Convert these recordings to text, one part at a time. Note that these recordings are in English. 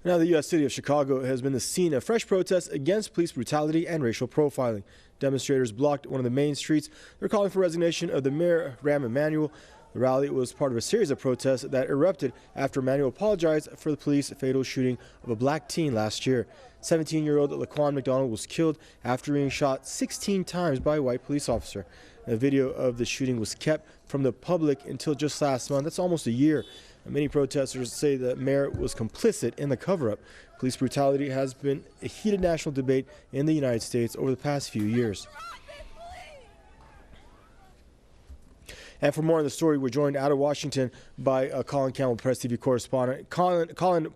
Now, the U.S. city of Chicago has been the scene of fresh protests against police brutality and racial profiling. Demonstrators blocked one of the main streets. They're calling for resignation of the mayor, Rahm Emanuel. The rally was part of a series of protests that erupted after Emanuel apologized for the police fatal shooting of a black teen last year. 17-year-old Laquan McDonald was killed after being shot 16 times by a white police officer. A video of the shooting was kept from the public until just last month. That's almost a year. Many protesters say the mayor was complicit in the cover-up. Police brutality has been a heated national debate in the United States over the past few years. And for more on the story, we're joined out of Washington by Colin Campbell, Press TV correspondent. Colin,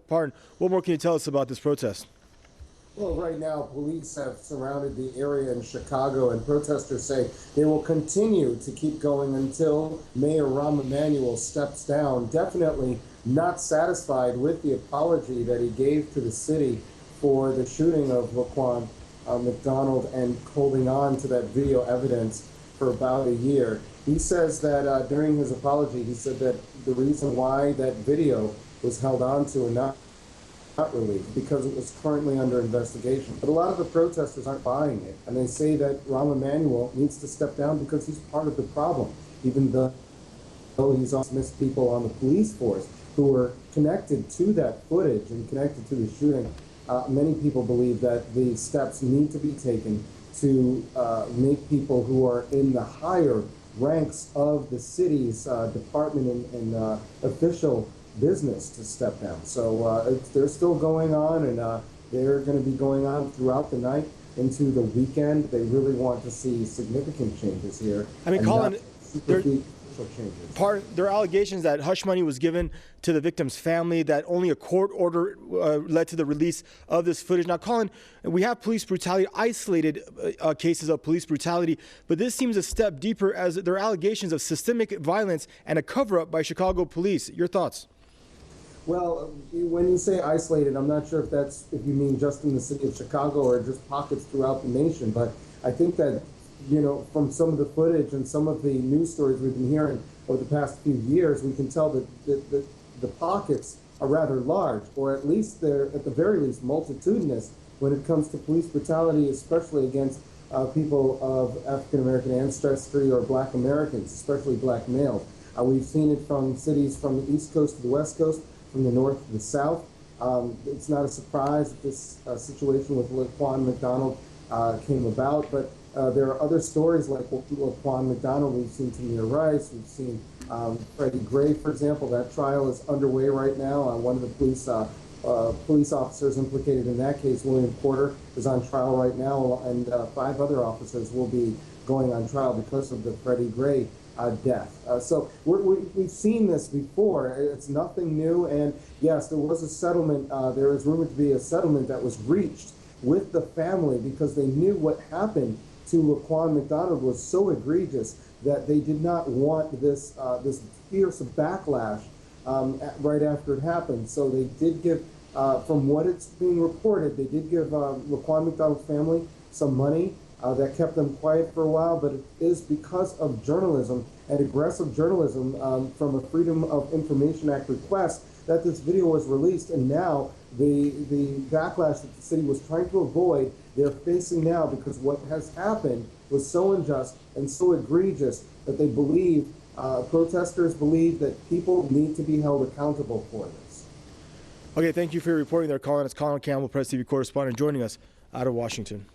what more can you tell us about this protest? Well, right now, police have surrounded the area in Chicago, and protesters say they will continue to keep going until Mayor Rahm Emanuel steps down. Definitely not satisfied with the apology that he gave to the city for the shooting of Laquan McDonald and holding on to that video evidence for about a year. He says that during his apology, he said that the reason why that video was held on to and not released because it was currently under investigation. But a lot of the protesters aren't buying it, and they say that Rahm Emanuel needs to step down because he's part of the problem, even though he's also missed people on the police force who were connected to that footage and connected to the shooting. Many people believe that the steps need to be taken to make people who are in the higher ranks of the city's department and official business to step down. So they're still going on, and they're going to be going on throughout the night into the weekend. They really want to see significant changes here. I mean, Colin, there are allegations that hush money was given to the victim's family, that only a court order led to the release of this footage. Now, Colin, we have police brutality, isolated cases of police brutality, but this seems a step deeper as there are allegations of systemic violence and a cover-up by Chicago police. Your thoughts? Well, when you say isolated, I'm not sure if you mean just in the city of Chicago or just pockets throughout the nation, but I think that, you know, from some of the footage and some of the news stories we've been hearing over the past few years, we can tell that the pockets are rather large, or at least they're, at the very least, multitudinous when it comes to police brutality, especially against people of African-American ancestry or black Americans, especially black males. We've seen it from cities from the East Coast to the West Coast, from the North to the South. It's not a surprise that this situation with Laquan McDonald came about, but there are other stories like Laquan McDonald. We've seen Tamir Rice, we've seen Freddie Gray, for example. That trial is underway right now. One of the police officers implicated in that case, William Porter, is on trial right now, and 5 other officers will be going on trial because of the Freddie Gray death. So we've seen this before. It's nothing new. And yes, there was a settlement. There is rumored to be a settlement that was reached with the family because they knew what happened to Laquan McDonald was so egregious that they did not want this fierce backlash right after it happened. So they did give, from what it's being reported, they did give Laquan McDonald's family some money. That kept them quiet for a while, but it is because of journalism and aggressive journalism from a Freedom of Information Act request that this video was released, and now the backlash that the city was trying to avoid, they're facing now because what has happened was so unjust and so egregious that they believe, protesters believe that people need to be held accountable for this. Okay, thank you for your reporting there, Colin. It's Colin Campbell, Press TV correspondent, joining us out of Washington.